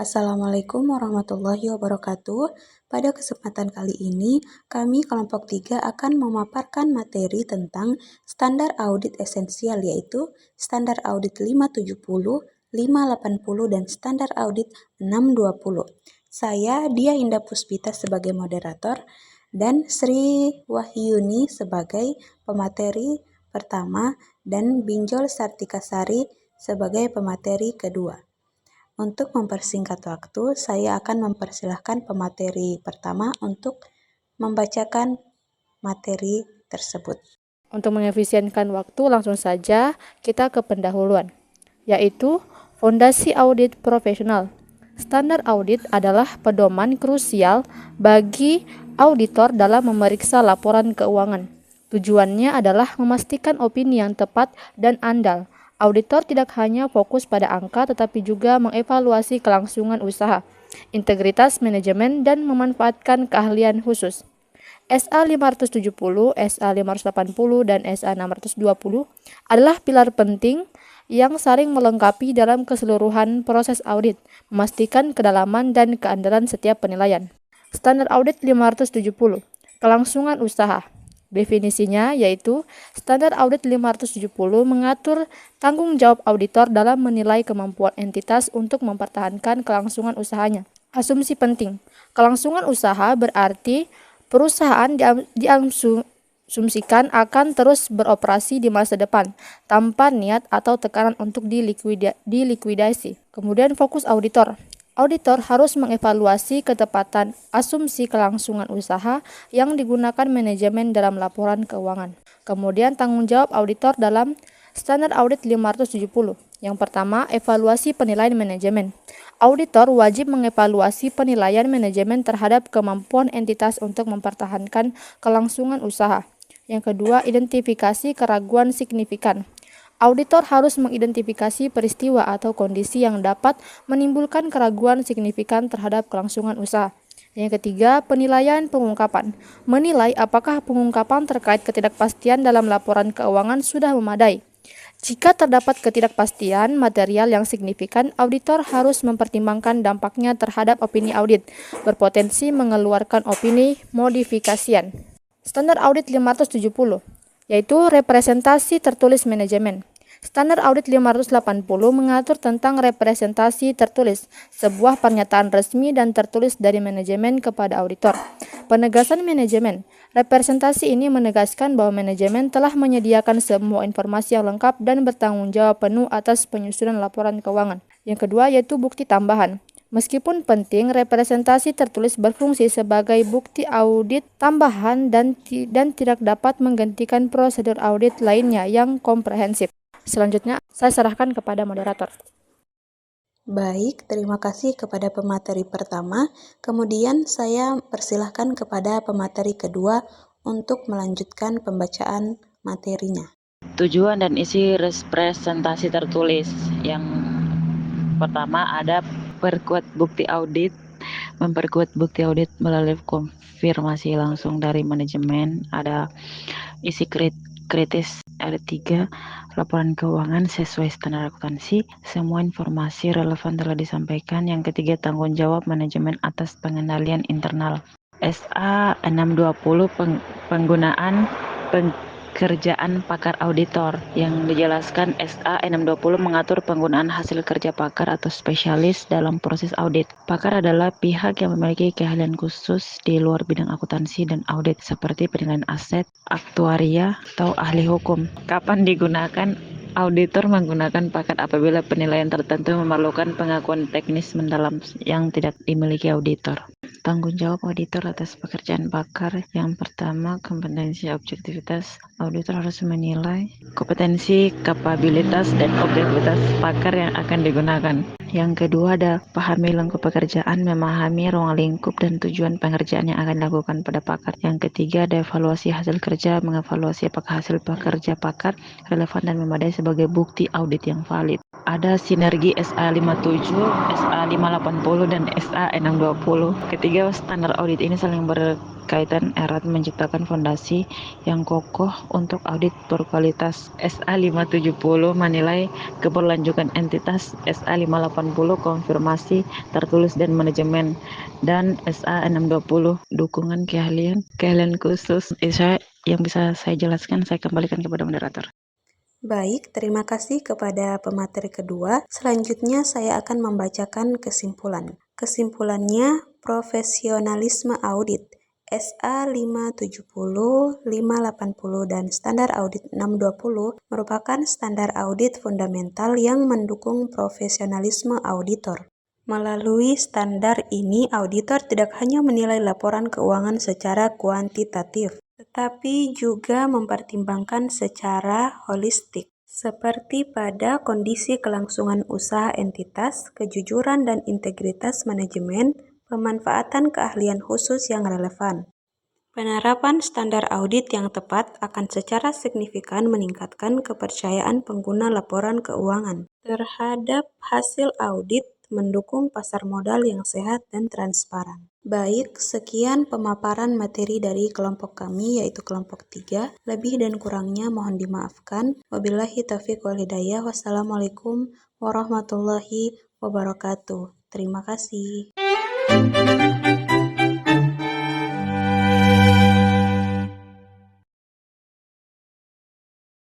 Assalamualaikum warahmatullahi wabarakatuh. Pada kesempatan kali ini, kami kelompok 3 akan memaparkan materi tentang standar audit esensial, yaitu standar audit 570, 580, dan standar audit 620. Saya, Dia Indah Puspita sebagai moderator, dan Sri Wahyuni sebagai pemateri pertama, dan Binjol Sartikasari sebagai pemateri kedua. Untuk mempersingkat waktu, saya akan mempersilahkan pemateri pertama untuk membacakan materi tersebut. Untuk mengefisienkan waktu, langsung saja kita ke pendahuluan, yaitu Fondasi Audit Profesional. Standar audit adalah pedoman krusial bagi auditor dalam memeriksa laporan keuangan. Tujuannya adalah memastikan opini yang tepat dan andal. Auditor tidak hanya fokus pada angka, tetapi juga mengevaluasi kelangsungan usaha, integritas manajemen, dan memanfaatkan keahlian khusus. SA 570, SA 580, dan SA 620 adalah pilar penting yang saling melengkapi dalam keseluruhan proses audit, memastikan kedalaman dan keandalan setiap penilaian. Standar audit 570, kelangsungan usaha. Definisinya yaitu standar audit 570 mengatur tanggung jawab auditor dalam menilai kemampuan entitas untuk mempertahankan kelangsungan usahanya. Asumsi penting, kelangsungan usaha berarti perusahaan diasumsikan akan terus beroperasi di masa depan tanpa niat atau tekanan untuk dilikuidasi. Kemudian fokus auditor. Auditor harus mengevaluasi ketepatan asumsi kelangsungan usaha yang digunakan manajemen dalam laporan keuangan. Kemudian tanggung jawab auditor dalam standar audit 570. Yang pertama, evaluasi penilaian manajemen. Auditor wajib mengevaluasi penilaian manajemen terhadap kemampuan entitas untuk mempertahankan kelangsungan usaha. Yang kedua, identifikasi keraguan signifikan. Auditor harus mengidentifikasi peristiwa atau kondisi yang dapat menimbulkan keraguan signifikan terhadap kelangsungan usaha. Yang ketiga, penilaian pengungkapan. Menilai apakah pengungkapan terkait ketidakpastian dalam laporan keuangan sudah memadai. Jika terdapat ketidakpastian material yang signifikan, auditor harus mempertimbangkan dampaknya terhadap opini audit, berpotensi mengeluarkan opini modifikasian. Standar audit 570, yaitu representasi tertulis manajemen. Standar audit 580 mengatur tentang representasi tertulis, sebuah pernyataan resmi dan tertulis dari manajemen kepada auditor. Penegasan manajemen. Representasi ini menegaskan bahwa manajemen telah menyediakan semua informasi yang lengkap dan bertanggung jawab penuh atas penyusunan laporan keuangan. Yang kedua yaitu bukti tambahan. Meskipun penting, representasi tertulis berfungsi sebagai bukti audit tambahan dan tidak dapat menggantikan prosedur audit lainnya yang komprehensif. Selanjutnya, saya serahkan kepada moderator. Baik, terima kasih kepada pemateri pertama. Kemudian saya persilahkan kepada pemateri kedua untuk melanjutkan pembacaan materinya. Tujuan dan isi representasi tertulis. Yang pertama ada memperkuat bukti audit melalui konfirmasi langsung dari manajemen. Ada isi kritis. Ada 3, laporan keuangan sesuai standar akuntansi. Semua informasi relevan telah disampaikan. Yang ketiga, tanggung jawab manajemen atas pengendalian internal. SA 620 penggunaan pekerjaan pakar auditor. Yang dijelaskan SA 620 mengatur penggunaan hasil kerja pakar atau spesialis dalam proses audit. Pakar adalah pihak yang memiliki keahlian khusus di luar bidang akuntansi dan audit seperti penilaian aset, aktuaria, atau ahli hukum. Kapan digunakan? Auditor menggunakan pakar apabila penilaian tertentu memerlukan pengakuan teknis mendalam yang tidak dimiliki auditor. Tanggung jawab auditor atas pekerjaan pakar. Yang pertama, kompetensi objektivitas. Auditor harus menilai kompetensi, kapabilitas, dan objektivitas pakar yang akan digunakan. Yang kedua ada pahami lingkup pekerjaan, memahami ruang lingkup dan tujuan pengerjaan yang akan dilakukan pada pakar. Yang ketiga ada evaluasi hasil kerja, mengevaluasi apakah hasil pekerja pakar relevan dan memadai sebagai bukti audit yang valid. Ada sinergi SA 57, SA 580, dan SA 620. Ketiga, standar audit ini saling berkaitan erat menciptakan fondasi yang kokoh untuk audit berkualitas. SA 570 menilai keberlanjutan entitas, SA 580 konfirmasi tertulis dan manajemen, dan SA 620 dukungan keahlian khusus. Yang bisa saya jelaskan, saya kembalikan kepada moderator. Baik, terima kasih kepada pemateri kedua. Selanjutnya saya akan membacakan kesimpulan. Kesimpulannya, profesionalisme audit SA 570, 580, dan standar audit 620 merupakan standar audit fundamental yang mendukung profesionalisme auditor. Melalui standar ini, auditor tidak hanya menilai laporan keuangan secara kuantitatif, tetapi juga mempertimbangkan secara holistik, seperti pada kondisi kelangsungan usaha entitas, kejujuran dan integritas manajemen, pemanfaatan keahlian khusus yang relevan. Penerapan standar audit yang tepat akan secara signifikan meningkatkan kepercayaan pengguna laporan keuangan terhadap hasil audit, mendukung pasar modal yang sehat dan transparan. Baik, sekian pemaparan materi dari kelompok kami, yaitu kelompok 3. Lebih dan kurangnya mohon dimaafkan. Wabillahi taufiq wal hidayah. Wassalamualaikum warahmatullahi wabarakatuh. Terima kasih.